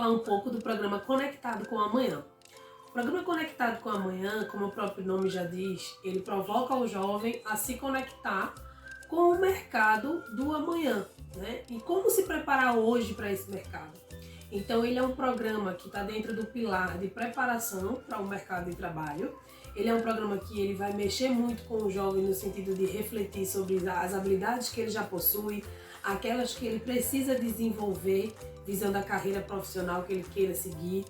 falar um pouco do programa Conectado com o Amanhã. O programa Conectado com o Amanhã, como o próprio nome já diz, ele provoca o jovem a se conectar com o mercado do amanhã, né? E como se preparar hoje para esse mercado. Então ele é um programa que está dentro do pilar de preparação para o mercado de trabalho. Ele é um programa que ele vai mexer muito com o jovem no sentido de refletir sobre as habilidades que ele já possui, aquelas que ele precisa desenvolver, visando a carreira profissional que ele queira seguir.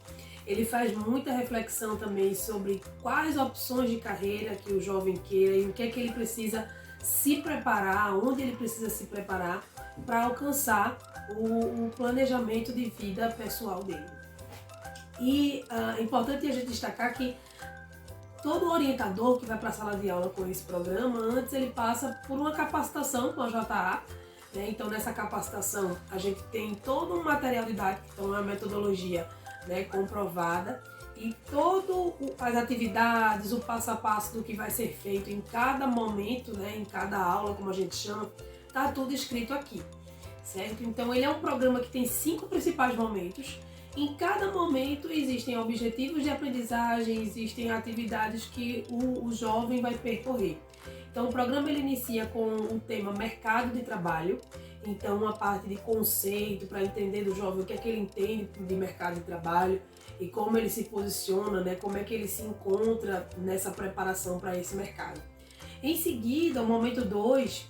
Ele faz muita reflexão também sobre quais opções de carreira que o jovem queira e o que é que ele precisa se preparar, onde ele precisa se preparar para alcançar o planejamento de vida pessoal dele. E é importante a gente destacar que todo orientador que vai para a sala de aula com esse programa, antes ele passa por uma capacitação com a JA, né? Então nessa capacitação a gente tem todo um material didático, então uma metodologia, né, comprovada, e todas as atividades, o passo a passo do que vai ser feito em cada momento, né, em cada aula, como a gente chama, tá tudo escrito aqui, certo? Então ele é um programa que tem 5 principais momentos. Em cada momento existem objetivos de aprendizagem, existem atividades que o jovem vai percorrer. Então o programa ele inicia com o tema mercado de trabalho, então uma parte de conceito para entender do jovem o que é que ele entende de mercado de trabalho e como ele se posiciona, né, como é que ele se encontra nessa preparação para esse mercado. Em seguida, o momento 2,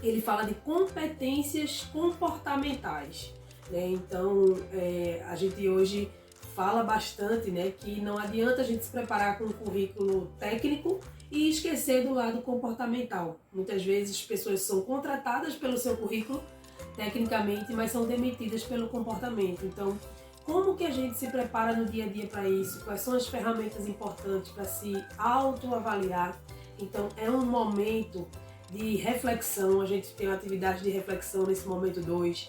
ele fala de competências comportamentais. Né? Então, a gente hoje fala bastante, né, que não adianta a gente se preparar com um currículo técnico e esquecer do lado comportamental. Muitas vezes pessoas são contratadas pelo seu currículo tecnicamente, mas são demitidas pelo comportamento. Então, como que a gente se prepara no dia a dia para isso? Quais são as ferramentas importantes para se autoavaliar? Então, é um momento de reflexão, a gente tem uma atividade de reflexão nesse momento 2.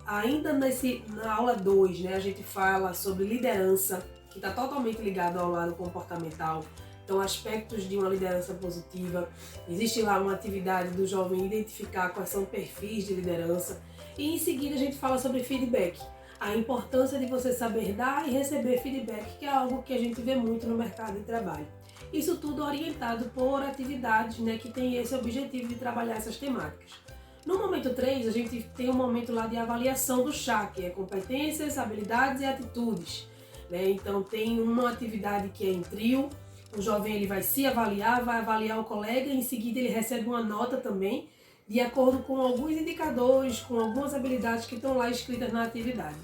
Ainda na aula 2, né, a gente fala sobre liderança, que está totalmente ligado ao lado comportamental. Então, aspectos de uma liderança positiva. Existe lá uma atividade do jovem identificar quais são perfis de liderança. E em seguida a gente fala sobre feedback. A importância de você saber dar e receber feedback, que é algo que a gente vê muito no mercado de trabalho. Isso tudo orientado por atividades, né, que tem esse objetivo de trabalhar essas temáticas. No momento 3, a gente tem um momento lá de avaliação do chá, que é competências, habilidades e atitudes. Né? Então tem uma atividade que é em trio, o jovem ele vai se avaliar, vai avaliar o colega, em seguida ele recebe uma nota também, de acordo com alguns indicadores, com algumas habilidades que estão lá escritas na atividade.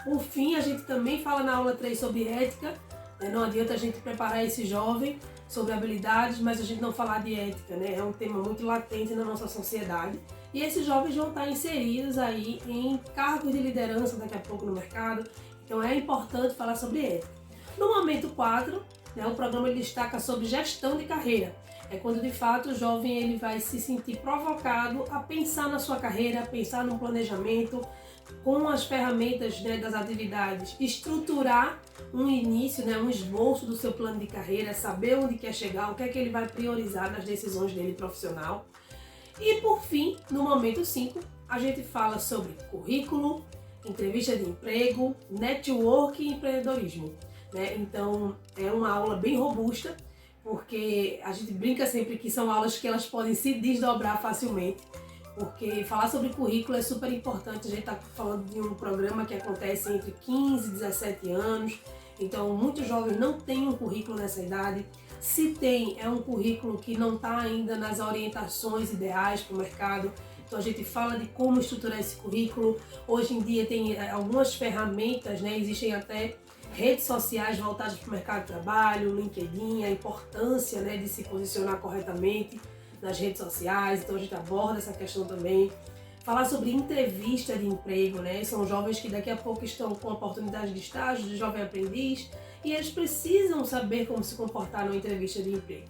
Por fim, a gente também fala na aula 3 sobre ética, né? Não adianta a gente preparar esse jovem sobre habilidades, mas a gente não falar de ética, né? É um tema muito latente na nossa sociedade. E esses jovens vão estar inseridos aí em cargos de liderança daqui a pouco no mercado, então é importante falar sobre ética. No momento 4, né, o programa ele destaca sobre gestão de carreira. É quando de fato o jovem ele vai se sentir provocado a pensar na sua carreira, a pensar no planejamento, com as ferramentas, né, das atividades, estruturar um início, né, um esboço do seu plano de carreira, saber onde quer chegar, o que é que ele vai priorizar nas decisões dele profissional. E por fim, no momento 5, a gente fala sobre currículo, entrevista de emprego, network e empreendedorismo. Né? Então é uma aula bem robusta, porque a gente brinca sempre que são aulas que elas podem se desdobrar facilmente, porque falar sobre currículo é super importante. A gente está falando de um programa que acontece entre 15 e 17 anos, então muitos jovens não têm um currículo nessa idade. Se tem, é um currículo que não está ainda nas orientações ideais para o mercado. Então a gente fala de como estruturar esse currículo. Hoje em dia tem algumas ferramentas, né? Existem até redes sociais voltadas para o mercado de trabalho, LinkedIn, a importância, né, de se posicionar corretamente nas redes sociais, então a gente aborda essa questão também. Falar sobre entrevista de emprego, né, são jovens que daqui a pouco estão com oportunidade de estágio, de jovem aprendiz, e eles precisam saber como se comportar numa entrevista de emprego.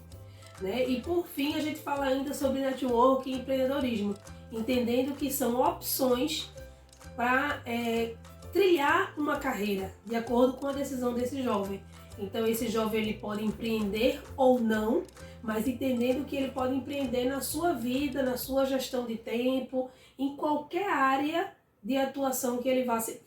Né? E por fim a gente fala ainda sobre network e empreendedorismo, entendendo que são opções para trilhar uma carreira de acordo com a decisão desse jovem. Então esse jovem ele pode empreender ou não, mas entendendo que ele pode empreender na sua vida, na sua gestão de tempo, em qualquer área de atuação que ele vai seguir.